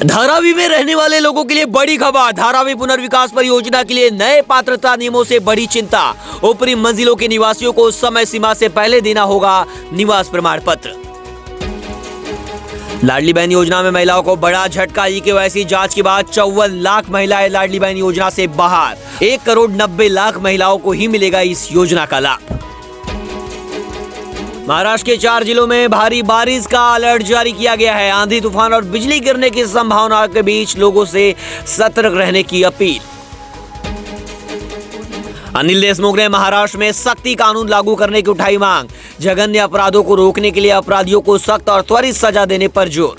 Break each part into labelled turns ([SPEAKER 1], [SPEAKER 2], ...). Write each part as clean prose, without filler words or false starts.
[SPEAKER 1] धारावी में रहने वाले लोगों के लिए बड़ी खबर। धारावी पुनर्विकास परियोजना के लिए नए पात्रता नियमों से बड़ी चिंता। ऊपरी मंजिलों के निवासियों को समय सीमा से पहले देना होगा निवास प्रमाण पत्र। लाडली बहन योजना में महिलाओं को बड़ा झटका। ई-केवाईसी जांच के बाद 54 लाख महिलाएं लाडली बहन योजना से बाहर। 1 करोड़ 90 लाख महिलाओं को ही मिलेगा इस योजना का लाभ। महाराष्ट्र के 4 जिलों में भारी बारिश का अलर्ट जारी किया गया है। आंधी तूफान और बिजली गिरने की संभावना के बीच लोगों से सतर्क रहने की अपील। अनिल देशमुख ने महाराष्ट्र में सख्ती कानून लागू करने की उठाई मांग। जघन्य अपराधों को रोकने के लिए अपराधियों को सख्त और त्वरित सजा देने पर जोर।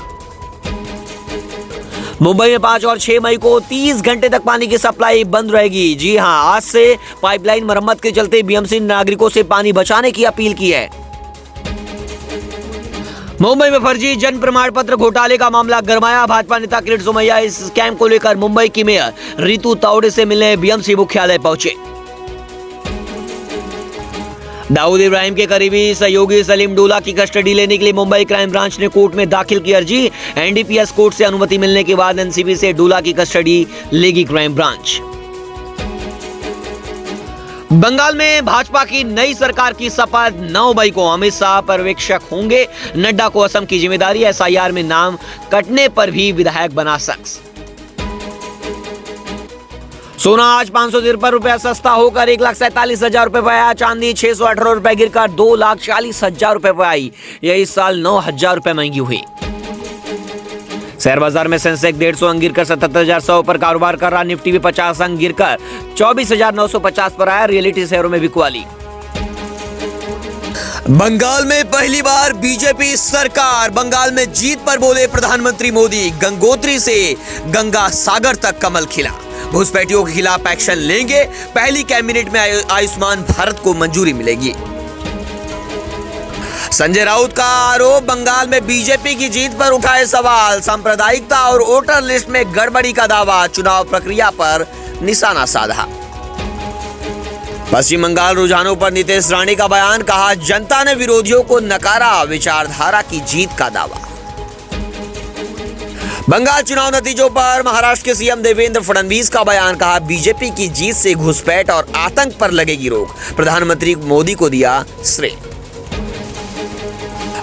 [SPEAKER 1] मुंबई में 5 और 6 मई को 30 घंटे तक पानी की सप्लाई बंद रहेगी। जी हां, आज से पाइपलाइन मरम्मत के चलते बीएमसी ने नागरिकों से पानी बचाने की अपील की है। मुंबई में फर्जी जन प्रमाण पत्र घोटाले का मामला गरमाया। भाजपा नेता किरीट सोमैया इस स्कैम को लेकर मुंबई की मेयर रितु तावड़े से मिलने बीएमसी मुख्यालय पहुंचे। दाऊद इब्राहिम के करीबी सहयोगी सलीम डोला की कस्टडी लेने के लिए मुंबई क्राइम ब्रांच ने कोर्ट में दाखिल की अर्जी। एनडीपीएस कोर्ट से अनुमति मिलने के बाद एनसीबी से डोला की कस्टडी लेगी क्राइम ब्रांच। बंगाल में भाजपा की नई सरकार की शपथ 9 मई को। अमित शाह पर्यवेक्षक होंगे। नड्डा को असम की जिम्मेदारी। एसआईआर में नाम कटने पर भी विधायक बना शख्स। सोना आज 553 रुपया सस्ता होकर 1,47,000 रुपए पर आया। चांदी 618 रुपए गिरकर 2,40,000 रुपए पर आई। यह इस साल 9,000 रुपए महंगी हुई। शेयर बाजार में सेंसेक्स 150 अंक गिरकर 77,100 पर कारोबार कर रहा। निफ्टी भी 50 अंक गिरकर 24,950 पर आया। रियलिटी शेयरों में बिकवाली। बंगाल में पहली बार बीजेपी सरकार। बंगाल में जीत पर बोले प्रधानमंत्री मोदी। गंगोत्री से गंगा सागर तक कमल खिला। घुसपैठियों के खिलाफ एक्शन लेंगे। पहली कैबिनेट में आयुष्मान भारत को मंजूरी मिलेगी। संजय राउत का आरोप। बंगाल में बीजेपी की जीत पर उठाए सवाल। सांप्रदायिकता और वोटर लिस्ट में गड़बड़ी का दावा। चुनाव प्रक्रिया पर निशाना साधा। पश्चिम बंगाल रुझानों पर नीतीश राणे का बयान। कहा, जनता ने विरोधियों को नकारा। विचारधारा की जीत का दावा। बंगाल चुनाव नतीजों पर महाराष्ट्र के सीएम देवेंद्र फडणवीस का बयान। कहा, बीजेपी की जीत से घुसपैठ और आतंक पर लगेगी रोक। प्रधानमंत्री मोदी को दिया श्रेय।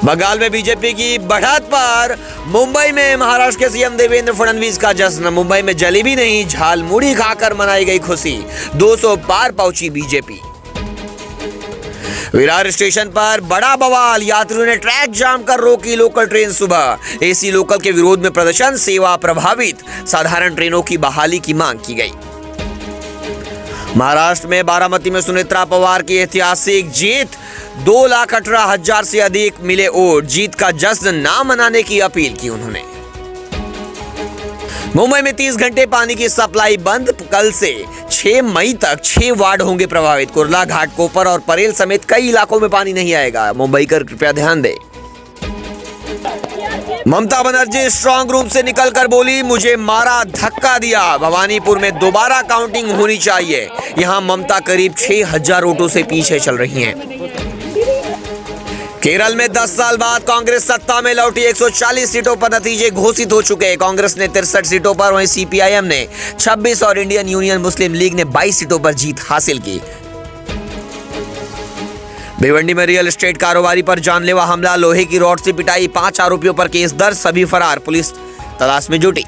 [SPEAKER 1] बंगाल में बीजेपी की बढ़त पर मुंबई में महाराष्ट्र के सीएम देवेंद्र फडणवीस का जश्न। मुंबई में जलेबी नहीं, झालमुड़ी खाकर मनाई गई खुशी। 200 पार पहुंची बीजेपी। विरार स्टेशन पर बड़ा बवाल। यात्रियों ने ट्रैक जाम कर रोकी लोकल ट्रेन सुबह। एसी लोकल के विरोध में प्रदर्शन। सेवा प्रभावित। साधारण ट्रेनों की बहाली की मांग की गई। महाराष्ट्र में बारामती में सुनेत्रा पवार की ऐतिहासिक जीत। 2,18,000 से अधिक मिले वोट। जीत का जश्न ना मनाने की अपील की उन्होंने। मुंबई में 30 घंटे पानी की सप्लाई बंद। कल से 6 मई तक 6 वार्ड होंगे प्रभावित। कुर्ला, घाटकोपर और परेल समेत कई इलाकों में पानी नहीं आएगा। मुंबईकर कृपया ध्यान दें। ममता बनर्जी स्ट्रांग रूम से निकलकर बोली, मुझे मारा, धक्का दिया। भवानीपुर में दोबारा काउंटिंग होनी चाहिए। यहां ममता करीब 6,000 वोटों से पीछे चल रही हैं। केरल में 10 साल बाद कांग्रेस सत्ता में लौटी। 140 सीटों पर नतीजे घोषित हो चुके हैं। कांग्रेस ने 63 सीटों पर, वहीं सीपीआईएम ने 26 और इंडियन यूनियन मुस्लिम लीग ने 22 सीटों पर जीत हासिल की। भिवंडी में रियल एस्टेट कारोबारी पर जानलेवा हमला। लोहे की रॉड से पिटाई। 5 आरोपियों पर केस दर्ज। सभी फरार। पुलिस तलाश में जुटी।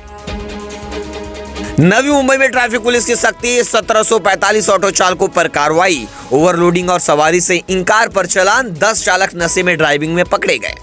[SPEAKER 1] नवी मुंबई में ट्रैफिक पुलिस की सख्ती। 1745 ऑटो चालकों पर कार्रवाई। ओवरलोडिंग और सवारी से इनकार पर चालान। 10 चालक नशे में ड्राइविंग में पकड़े गए।